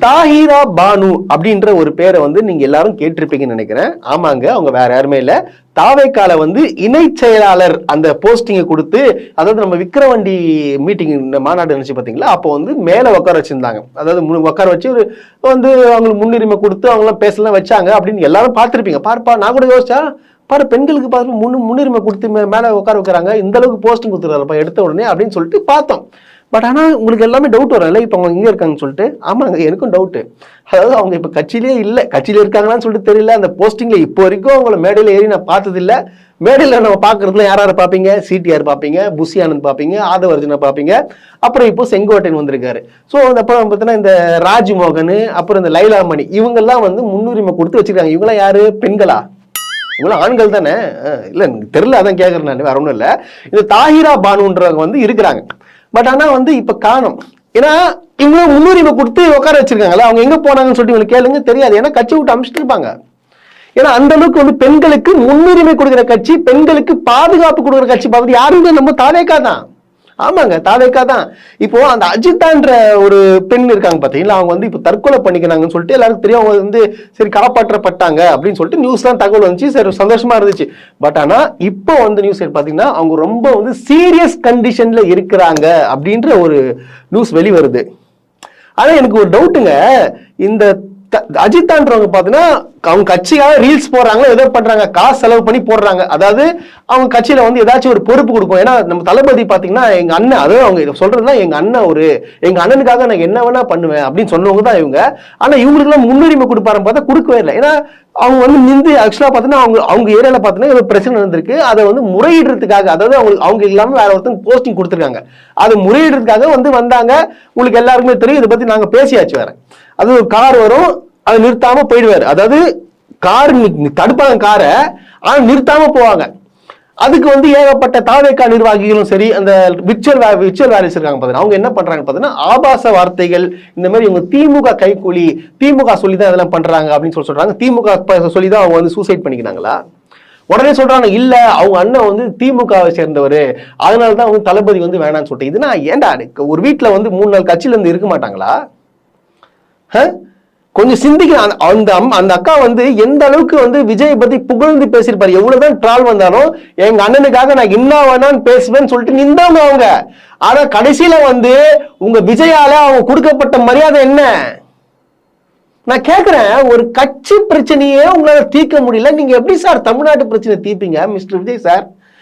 தாஹிரா பானு அப்படின்ற ஒரு பேரை வந்து நீங்க எல்லாரும் கேட்டிருப்பீங்கன்னு நினைக்கிறேன். ஆமாங்க, அவங்க வேற யாருமே இல்ல, தாவேக்கால வந்து இணை செயலாளர் அந்த போஸ்டிங்கை கொடுத்து, அதாவது நம்ம விக்கிரவாண்டி மீட்டிங் மாநாடு நினைச்சு பாத்தீங்களா, அப்போ வந்து மேல உட்கார வச்சிருந்தாங்க. அதாவது உட்கார வச்சு ஒரு வந்து அவங்களுக்கு முன்னுரிமை கொடுத்து அவங்களாம் பேசலாம் வச்சாங்க அப்படின்னு எல்லாரும் பார்த்திருப்பீங்க. பார்ப்பா, நான் கூட யோசிச்சா பாரு, பெண்களுக்கு பார்த்து முன்னுரிமை கொடுத்து மேல உட்கார வைக்கிறாங்க, இந்த அளவுக்கு போஸ்டிங் கொடுத்துருக்காருப்பா எடுத்த உடனே அப்படின்னு சொல்லிட்டு பார்த்தோம். பட் ஆனா உங்களுக்கு எல்லாமே டவுட் வரல, இப்ப அவங்க இங்க இருக்காங்கன்னு சொல்லிட்டு. ஆமாங்க, எனக்கும் டவுட். அதாவது அவங்க இப்ப கட்சியிலே இல்ல, கட்சியில இருக்காங்களான்னு சொல்லிட்டு தெரியல. அந்த போஸ்டிங்ல இப்போ வரைக்கும் அவங்கள மேடையில ஏறி நான் பார்த்தது இல்ல. மேடையில நம்ம பாக்குறதுல யாராரு பாப்பீங்க? சிடிஆர் பாப்பீங்க, புஷி ஆனந்த் பாப்பீங்க, ஆதவர்ஜுனா பாப்பீங்க, அப்புறம் இப்போ செங்கோட்டையன் வந்திருக்காரு. ஸோ அப்புறம் பார்த்தீங்கன்னா இந்த ராஜ்மோகன், அப்புறம் இந்த லைலாமணி, இவங்க எல்லாம் வந்து முன்னுரிமை கொடுத்து வச்சிருக்காங்க. இவங்களாம் யாரு? பெண்களா? இவங்களும் ஆண்கள் தானே? இல்ல தெரியல, அதான் கேட்கறேன் நான், வேற ஒன்றும் இல்லை. இந்த தாஹிரா பானுன்றவங்க வந்து இருக்கிறாங்க. பட் ஆனா வந்து இப்ப காணும். ஏன்னா இவங்க முன்னுரிமை கொடுத்து உட்கார வச்சிருக்காங்கல்ல, அவங்க எங்க போனாங்கன்னு சொல்லிட்டு இவங்களுக்கு கேளுங்க, தெரியாது. ஏன்னா கட்சி விட்டு அமிச்சிட்டு இருப்பாங்க. ஏன்னா அந்த அளவுக்கு வந்து பெண்களுக்கு முன்னுரிமை கொடுக்குற கட்சி, பெண்களுக்கு பாதுகாப்பு கொடுக்குற கட்சி பார்த்து யாருமே நம்ம தாவேக்கா தான். ஆமாங்க, தாவேக்கா தான். இப்போ அந்த அஜிதான்ற ஒரு பெண் இருக்காங்க பாத்தீங்களா, அவங்க வந்து இப்போ தற்கொலை பண்ணிக்கிறாங்கன்னு சொல்லிட்டு எல்லாருக்கும் தெரியும். அவங்க வந்து சரி காப்பாற்றப்பட்டாங்க அப்படின்னு சொல்லிட்டு நியூஸ் தான் தகவல் வந்துச்சு. சரி, சந்தோஷமா இருந்துச்சு. பட் ஆனா இப்போ வந்து நியூஸ் பாத்தீங்கன்னா அவங்க ரொம்ப வந்து சீரியஸ் கண்டிஷன்ல இருக்கிறாங்க அப்படின்ற ஒரு நியூஸ் வெளிவருது. ஆனா எனக்கு ஒரு டவுட்டுங்க, இந்த அஜித்தான்றவங்க பாத்தீங்கன்னா அவங்க கட்சியாக ரீல்ஸ் போடுறாங்க, ஏதோ பண்றாங்க, காசு செலவு பண்ணி போடுறாங்க. அதாவது அவங்க கட்சியில வந்து ஏதாச்சும் ஒரு பொறுப்பு கொடுக்கும். ஏன்னா நம்ம தளபதி பாத்தீங்கன்னா எங்க அண்ணன், அதாவது அவங்க சொல்றதுதான் எங்க அண்ணன், எங்க அண்ணனுக்காக நான் என்ன வேணா பண்ணுவேன் அப்படின்னு சொன்னவங்க தான் இவங்க. ஆனா இவங்களுக்கு எல்லாம் முன்னுரிமை கொடுப்பாருன்னு பார்த்தா கொடுக்கவே இல்லை. ஏன்னா அவங்க வந்து நின்று ஆக்சுவலா பாத்தீங்கன்னா அவங்க ஏரியால பாத்தீங்கன்னா ஒரு பிரச்சனை நடந்திருக்கு. அதை வந்து முறையிடுறதுக்காக, அதாவது அவங்க இல்லாம வேற ஒருத்தங்க போஸ்டிங் கொடுத்துருக்காங்க, அதை முறையிடுறதுக்காக வந்தாங்க. உங்களுக்கு எல்லாருக்குமே தெரியும், இதை பத்தி நாங்க பேசியாச்சு வேற. அது ஒரு கார் வரும், அதை நிறுத்தாம போயிடுவாரு. அதாவது கார் தடுப்பாங்க காரை, ஆனா நிறுத்தாம போவாங்க. அதுக்கு வந்து ஏகப்பட்ட தாவேக்கா நிர்வாகிகளும் சரி, அந்த விர்ச்சுவல் வேலைஸ் இருக்காங்க பாத்தீங்கன்னா, அவங்க என்ன பண்றாங்க பாத்தீங்கன்னா ஆபாச வார்த்தைகள், இந்த மாதிரி இவங்க திமுக கைக்கூலி, திமுக சொல்லிதான் இதெல்லாம் பண்றாங்க அப்படின்னு சொல்றாங்க. திமுக சொல்லிதான் அவங்க வந்து சூசைட் பண்ணிக்கிறாங்களா? உடனே சொல்றாங்க இல்ல அவங்க அண்ணன் வந்து திமுகவை சேர்ந்தவர், அதனாலதான் வந்து தளபதி வந்து வேணான்னு சொல்லிட்டு. இதுனா ஏன்டா, ஒரு வீட்டுல வந்து 3-4 கட்சியில இருந்து இருக்க மாட்டாங்களா? கொஞ்சம் சிந்திக்கலாம். அந்த அக்கா வந்து எந்த அளவுக்கு வந்து விஜய் பத்தி புகழ்ந்து பேசியிருப்பாரு. எவ்வளவுதான் ட்ரால் வந்தாலும் எங்க அண்ணனுக்காக நான் என்ன வேணான்னு பேசுவேன்னு சொல்லிட்டு நின்றவங்க அவங்க. ஆனா கடைசியில வந்து உங்க விஜயால அவங்க கொடுக்கப்பட்ட மரியாதை என்ன? நான் கேட்கிறேன், ஒரு கட்சி பிரச்சனையே உங்களால தீர்க்க முடியல, நீங்க எப்படி சார் தமிழ்நாட்டு பிரச்சனை தீர்ப்பீங்க மிஸ்டர் விஜய் சார்?